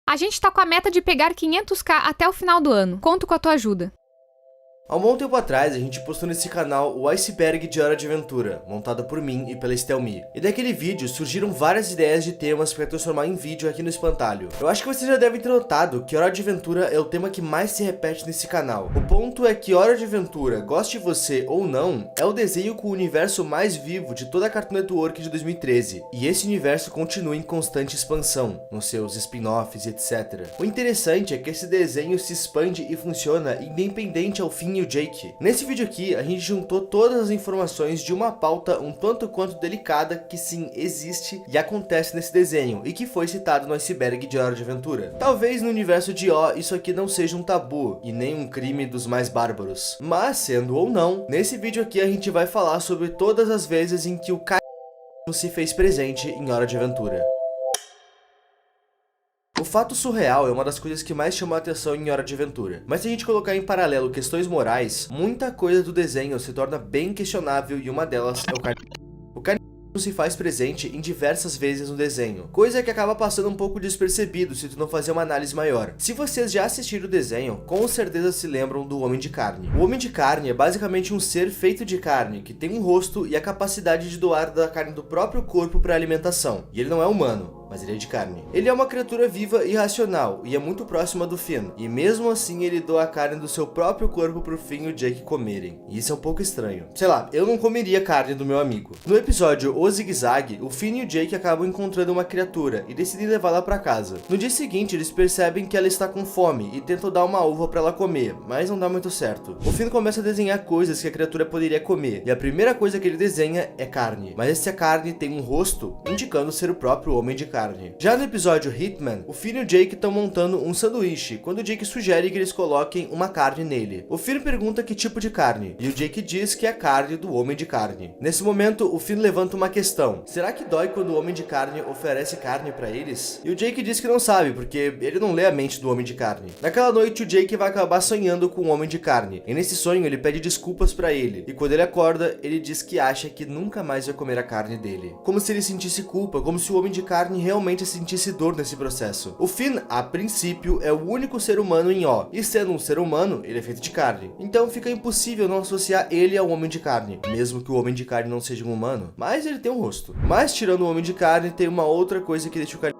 A gente tá com a meta de pegar 500k até o final do ano. Conto com a tua ajuda. Há um bom tempo atrás, a gente postou nesse canal o Iceberg de Hora de Aventura, montado por mim e pela Estelmi. E daquele vídeo surgiram várias ideias de temas para transformar em vídeo aqui no Espantalho. Eu acho que vocês já devem ter notado que Hora de Aventura é o tema que mais se repete nesse canal. O ponto é que Hora de Aventura, goste você ou não, é o desenho com o universo mais vivo de toda a Cartoon Network de 2013. E esse universo continua em constante expansão, nos seus spin-offs e etc. O interessante é que esse desenho se expande e funciona independente ao fim e o Jake. Nesse vídeo aqui, a gente juntou todas as informações de uma pauta um tanto quanto delicada que sim, existe e acontece nesse desenho e que foi citado no Iceberg de Hora de Aventura. Talvez no universo de O isso aqui não seja um tabu e nem um crime dos mais bárbaros. Mas, sendo ou não, nesse vídeo aqui a gente vai falar sobre todas as vezes em que o se fez presente em Hora de Aventura. O fato surreal é uma das coisas que mais chamou a atenção em Hora de Aventura. Mas se a gente colocar em paralelo questões morais, muita coisa do desenho se torna bem questionável e uma delas é o canibalismo se faz presente em diversas vezes no desenho, coisa que acaba passando um pouco despercebido se tu não fazer uma análise maior. Se vocês já assistiram o desenho, com certeza se lembram do Homem de Carne. O Homem de Carne é basicamente um ser feito de carne, que tem um rosto e a capacidade de doar da carne do próprio corpo para alimentação. E ele não é humano, mas ele é de carne. Ele é uma criatura viva e racional, e é muito próxima do Finn, e mesmo assim ele doa a carne do seu próprio corpo pro Finn e o Jake comerem. E isso é um pouco estranho. Sei lá, eu não comeria carne do meu amigo. No episódio O Zigue-Zague, o Finn e o Jake acabam encontrando uma criatura e decidem levá-la pra casa. No dia seguinte, eles percebem que ela está com fome e tentam dar uma uva pra ela comer, mas não dá muito certo. O Finn começa a desenhar coisas que a criatura poderia comer, e a primeira coisa que ele desenha é carne. Mas essa carne tem um rosto, indicando ser o próprio Homem de Carne. Já no episódio Hitman, o Finn e o Jake estão montando um sanduíche, quando o Jake sugere que eles coloquem uma carne nele. O Finn pergunta que tipo de carne, e o Jake diz que é a carne do Homem de Carne. Nesse momento, o Finn levanta uma questão: será que dói quando o Homem de Carne oferece carne pra eles? E o Jake diz que não sabe, porque ele não lê a mente do Homem de Carne. Naquela noite, o Jake vai acabar sonhando com o Homem de Carne, e nesse sonho ele pede desculpas pra ele, e quando ele acorda, ele diz que acha que nunca mais vai comer a carne dele. Como se ele sentisse culpa, como se o Homem de Carne realmente sentisse dor nesse processo. O Finn, a princípio, é o único ser humano em O, e sendo um ser humano, ele é feito de carne. Então fica impossível não associar ele ao Homem de Carne, mesmo que o Homem de Carne não seja um humano, mas ele tem um rosto. Mas tirando o Homem de Carne, tem uma outra coisa que deixa o cara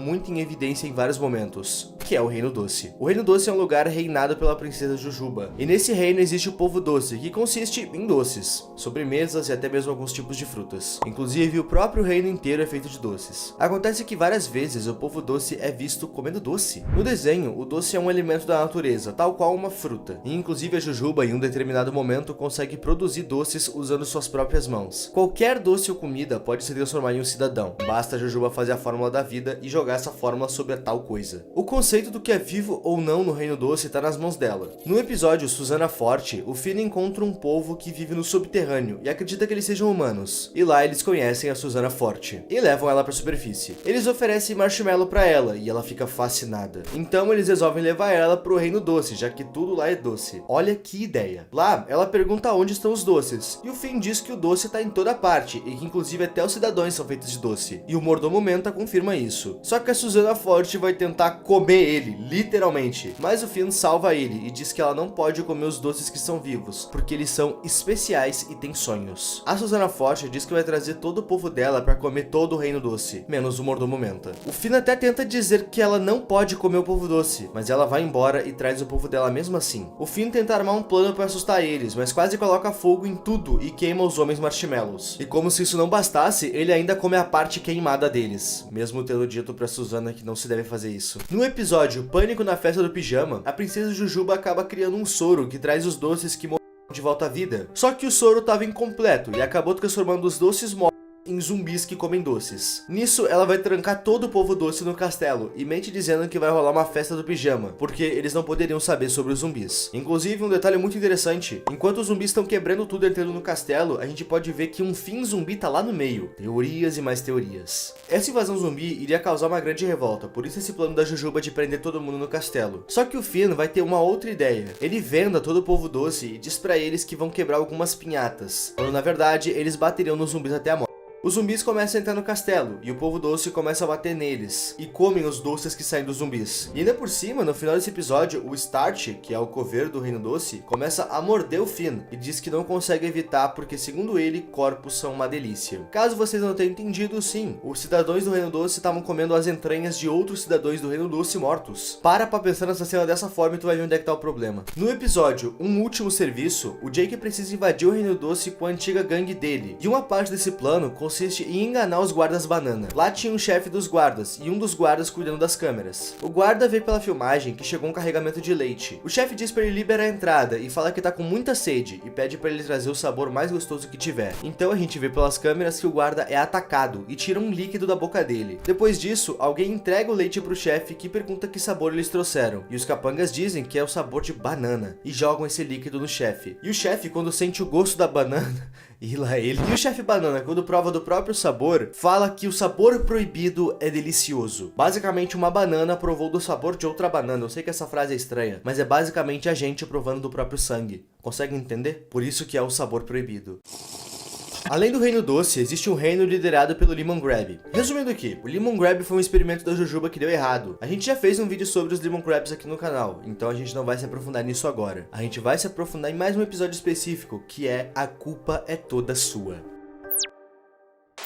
muito em evidência em vários momentos, que é o Reino Doce. O Reino Doce é um lugar reinado pela princesa Jujuba, e nesse reino existe o povo doce, que consiste em doces, sobremesas e até mesmo alguns tipos de frutas. Inclusive, o próprio reino inteiro é feito de doces. Acontece que várias vezes o povo doce é visto comendo doce. No desenho, o doce é um alimento da natureza, tal qual uma fruta, e inclusive a Jujuba em um determinado momento consegue produzir doces usando suas próprias mãos. Qualquer doce ou comida pode se transformar em um cidadão, basta a Jujuba fazer a fórmula da vida e jogar essa fórmula sobre a tal coisa. O conceito do que é vivo ou não no Reino Doce está nas mãos dela. No episódio Susana Forte, o Finn encontra um povo que vive no subterrâneo e acredita que eles sejam humanos. E lá eles conhecem a Susana Forte e levam ela para a superfície. Eles oferecem marshmallow para ela e ela fica fascinada. Então eles resolvem levar ela pro Reino Doce, já que tudo lá é doce. Olha que ideia. Lá, ela pergunta onde estão os doces, e o Finn diz que o doce está em toda parte e que inclusive até os cidadãos são feitos de doce. E o mordomo Menta confirma isso. Só que a Susana Forte vai tentar comer ele, literalmente. Mas o Finn salva ele e diz que ela não pode comer os doces que são vivos, porque eles são especiais e têm sonhos. A Susana Forte diz que vai trazer todo o povo dela para comer todo o Reino Doce, menos o mordomo Menta. O Finn até tenta dizer que ela não pode comer o povo doce, mas ela vai embora e traz o povo dela mesmo assim. O Finn tenta armar um plano para assustar eles, mas quase coloca fogo em tudo e queima os homens marshmallows. E como se isso não bastasse, ele ainda come a parte queimada deles, mesmo tendo dito pra Susana que não se deve fazer isso. No episódio Pânico na Festa do Pijama, a princesa Jujuba acaba criando um soro que traz os doces que morreram de volta à vida. Só que o soro estava incompleto e acabou transformando os doces mortos em zumbis que comem doces. Nisso, ela vai trancar todo o povo doce no castelo e mente dizendo que vai rolar uma festa do pijama, porque eles não poderiam saber sobre os zumbis. Inclusive, um detalhe muito interessante: enquanto os zumbis estão quebrando tudo entrando no castelo, a gente pode ver que um Finn zumbi tá lá no meio. Teorias e mais teorias. Essa invasão zumbi iria causar uma grande revolta, por isso esse plano da Jujuba de prender todo mundo no castelo. Só que o Finn vai ter uma outra ideia. Ele venda todo o povo doce e diz pra eles que vão quebrar algumas pinhatas, quando na verdade eles bateriam nos zumbis até a morte. Os zumbis começam a entrar no castelo, e o povo doce começa a bater neles, e comem os doces que saem dos zumbis. E ainda por cima, no final desse episódio, o Start, que é o coveiro do Reino Doce, começa a morder o Finn, e diz que não consegue evitar porque, segundo ele, corpos são uma delícia. Caso vocês não tenham entendido, sim, os cidadãos do Reino Doce estavam comendo as entranhas de outros cidadãos do Reino Doce mortos. Para pra pensar nessa cena dessa forma e tu vai ver onde é que tá o problema. No episódio Um Último Serviço, o Jake precisa invadir o Reino Doce com a antiga gangue dele, e uma parte desse plano consiste em enganar os guardas banana. Lá tinha um chefe dos guardas e um dos guardas cuidando das câmeras. O guarda vê pela filmagem que chegou um carregamento de leite. O chefe diz para ele liberar a entrada e fala que tá com muita sede e pede para ele trazer o sabor mais gostoso que tiver. Então a gente vê pelas câmeras que o guarda é atacado e tira um líquido da boca dele. Depois disso, alguém entrega o leite pro chefe que pergunta que sabor eles trouxeram. E os capangas dizem que é o sabor de banana e jogam esse líquido no chefe. E o chefe, quando sente o gosto da banana, e lá ele. E o chefe banana, quando prova do próprio sabor, fala que o sabor proibido é delicioso. Basicamente, uma banana provou do sabor de outra banana. Eu sei que essa frase é estranha, mas é basicamente a gente provando do próprio sangue. Consegue entender? Por isso que é o sabor proibido. Além do Reino Doce, existe um reino liderado pelo Lemon Grab. Resumindo aqui, o Lemon Grab foi um experimento da Jujuba que deu errado. A gente já fez um vídeo sobre os Lemon Grabs aqui no canal, então a gente não vai se aprofundar nisso agora. A gente vai se aprofundar em mais um episódio específico, que é A Culpa é Toda Sua.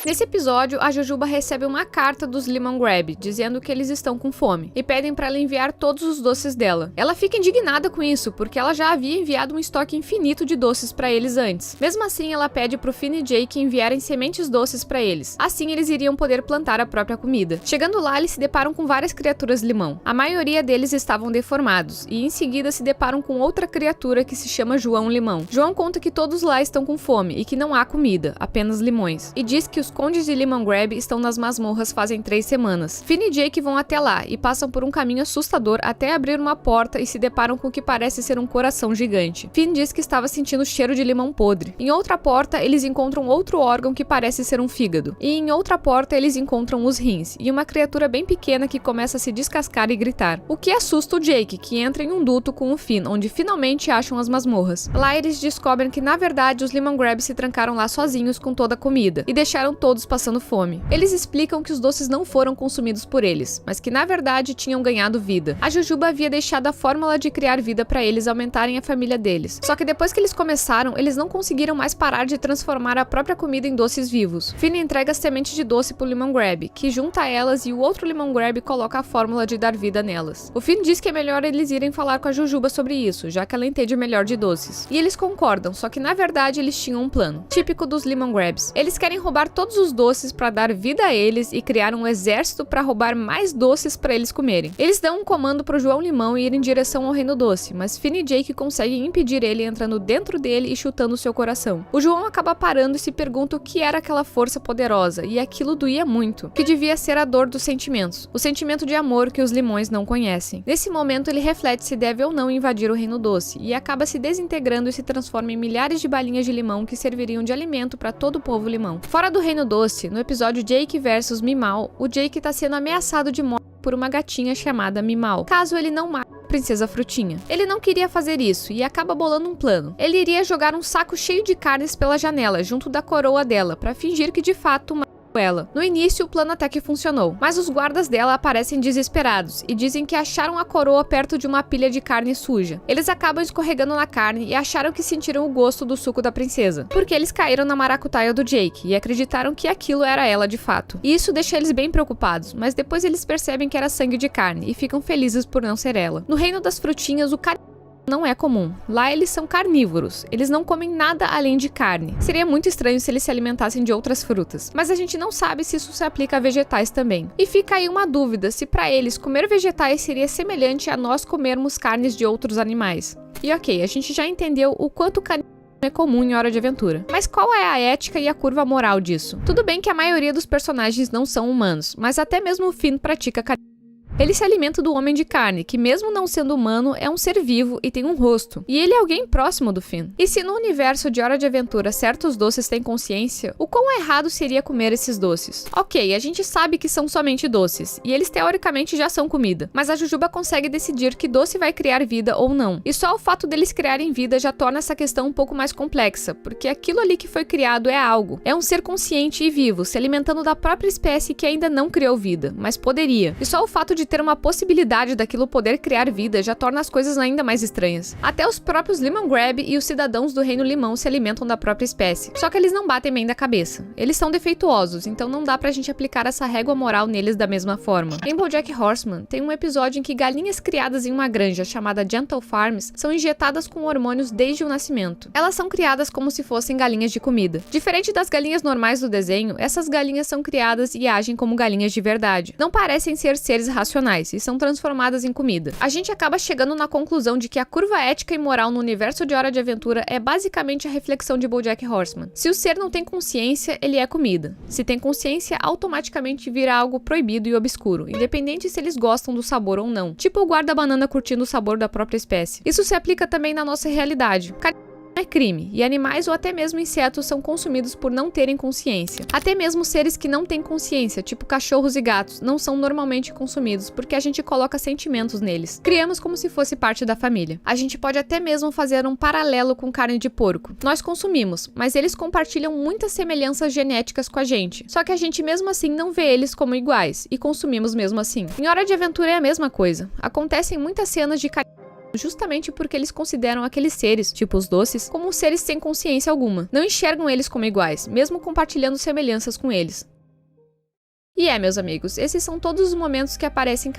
Nesse episódio, a Jujuba recebe uma carta dos Lemon Grab, dizendo que eles estão com fome, e pedem para ela enviar todos os doces dela. Ela fica indignada com isso, porque ela já havia enviado um estoque infinito de doces para eles antes. Mesmo assim, ela pede pro Finn e Jake enviarem sementes doces para eles. Assim, eles iriam poder plantar a própria comida. Chegando lá, eles se deparam com várias criaturas limão. A maioria deles estavam deformados, e em seguida se deparam com outra criatura que se chama João Limão. João conta que todos lá estão com fome, e que não há comida, apenas limões. E diz que os condes de Lemon Grab estão nas masmorras fazem 3 semanas. Finn e Jake vão até lá e passam por um caminho assustador até abrir uma porta e se deparam com o que parece ser um coração gigante. Finn diz que estava sentindo cheiro de limão podre. Em outra porta, eles encontram outro órgão que parece ser um fígado. E em outra porta, eles encontram os rins e uma criatura bem pequena que começa a se descascar e gritar. O que assusta o Jake, que entra em um duto com o Finn, onde finalmente acham as masmorras. Lá eles descobrem que, na verdade, os Lemon Grab se trancaram lá sozinhos com toda a comida e deixaram todos passando fome. Eles explicam que os doces não foram consumidos por eles, mas que na verdade tinham ganhado vida. A Jujuba havia deixado a fórmula de criar vida para eles aumentarem a família deles. Só que depois que eles começaram, eles não conseguiram mais parar de transformar a própria comida em doces vivos. Finn entrega as sementes de doce pro Lemon Grab, que junta elas e o outro Lemon Grab coloca a fórmula de dar vida nelas. O Finn diz que é melhor eles irem falar com a Jujuba sobre isso, já que ela entende melhor de doces. E eles concordam, só que na verdade eles tinham um plano, típico dos Lemon Grabs. Eles querem roubar todos os doces para dar vida a eles e criar um exército para roubar mais doces para eles comerem. Eles dão um comando pro João Limão ir em direção ao Reino Doce, mas Finn e Jake conseguem impedir ele entrando dentro dele e chutando seu coração. O João acaba parando e se pergunta o que era aquela força poderosa, e aquilo doía muito, que devia ser a dor dos sentimentos, o sentimento de amor que os limões não conhecem. Nesse momento ele reflete se deve ou não invadir o Reino Doce, e acaba se desintegrando e se transforma em milhares de balinhas de limão que serviriam de alimento para todo o povo limão. Fora do Reino Doce, no episódio Jake vs Mimau, o Jake está sendo ameaçado de morte por uma gatinha chamada Mimau, caso ele não mate a Princesa Frutinha. Ele não queria fazer isso e acaba bolando um plano. Ele iria jogar um saco cheio de carnes pela janela, junto da coroa dela, para fingir que de fato ela. No início, o plano até que funcionou, mas os guardas dela aparecem desesperados e dizem que acharam a coroa perto de uma pilha de carne suja. Eles acabam escorregando na carne e acharam que sentiram o gosto do suco da princesa, porque eles caíram na maracutaia do Jake e acreditaram que aquilo era ela de fato. E isso deixa eles bem preocupados, mas depois eles percebem que era sangue de carne e ficam felizes por não ser ela. No Reino das Frutinhas, o não é comum. Lá eles são carnívoros. Eles não comem nada além de carne. Seria muito estranho se eles se alimentassem de outras frutas. Mas a gente não sabe se isso se aplica a vegetais também. E fica aí uma dúvida se para eles comer vegetais seria semelhante a nós comermos carnes de outros animais. E ok, a gente já entendeu o quanto é comum em Hora de Aventura. Mas qual é a ética e a curva moral disso? Tudo bem que a maioria dos personagens não são humanos, mas até mesmo o Finn pratica Ele se alimenta do Homem de Carne, que mesmo não sendo humano, é um ser vivo e tem um rosto. E ele é alguém próximo do Finn. E se no universo de Hora de Aventura certos doces têm consciência, o quão errado seria comer esses doces? Ok, a gente sabe que são somente doces, e eles teoricamente já são comida, mas a Jujuba consegue decidir que doce vai criar vida ou não. E só o fato deles criarem vida já torna essa questão um pouco mais complexa, porque aquilo ali que foi criado é algo. É um ser consciente e vivo, se alimentando da própria espécie que ainda não criou vida, mas poderia. E só o fato de ter uma possibilidade daquilo poder criar vida já torna as coisas ainda mais estranhas. Até os próprios Lemon Grab e os cidadãos do Reino Limão se alimentam da própria espécie. Só que eles não batem bem da cabeça. Eles são defeituosos, então não dá pra gente aplicar essa régua moral neles da mesma forma. Em BoJack Horseman, tem um episódio em que galinhas criadas em uma granja chamada Gentle Farms são injetadas com hormônios desde o nascimento. Elas são criadas como se fossem galinhas de comida. Diferente das galinhas normais do desenho, essas galinhas são criadas e agem como galinhas de verdade. Não parecem ser seres racionais e são transformadas em comida. A gente acaba chegando na conclusão de que a curva ética e moral no universo de Hora de Aventura é basicamente a reflexão de BoJack Horseman. Se o ser não tem consciência, ele é comida. Se tem consciência, automaticamente vira algo proibido e obscuro, independente se eles gostam do sabor ou não. Tipo o guarda-banana curtindo o sabor da própria espécie. Isso se aplica também na nossa realidade. É crime, e animais ou até mesmo insetos são consumidos por não terem consciência. Até mesmo seres que não têm consciência, tipo cachorros e gatos, não são normalmente consumidos porque a gente coloca sentimentos neles. Criamos como se fosse parte da família. A gente pode até mesmo fazer um paralelo com carne de porco. Nós consumimos, mas eles compartilham muitas semelhanças genéticas com a gente. Só que a gente mesmo assim não vê eles como iguais, e consumimos mesmo assim. Em Hora de Aventura é a mesma coisa. Acontecem muitas cenas de justamente porque eles consideram aqueles seres, tipo os doces, como seres sem consciência alguma. Não enxergam eles como iguais, mesmo compartilhando semelhanças com eles. E meus amigos, esses são todos os momentos que aparecem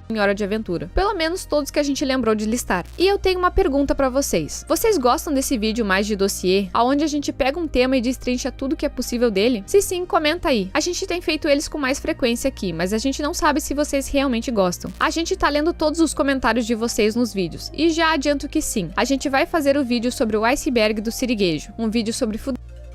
em Hora de Aventura. Pelo menos todos que a gente lembrou de listar. E eu tenho uma pergunta pra vocês. Vocês gostam desse vídeo mais de dossiê, onde a gente pega um tema e destrincha tudo que é possível dele? Se sim, comenta aí. A gente tem feito eles com mais frequência aqui, mas a gente não sabe se vocês realmente gostam. A gente tá lendo todos os comentários de vocês nos vídeos. E já adianto que sim, a gente vai fazer o vídeo sobre o iceberg do siriguejo. Um vídeo sobre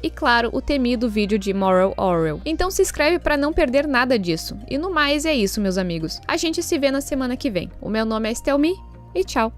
e claro, o temido vídeo de Moral Orwell. Então se inscreve pra não perder nada disso. E no mais é isso, meus amigos. A gente se vê na semana que vem. O meu nome é Estelmi e tchau!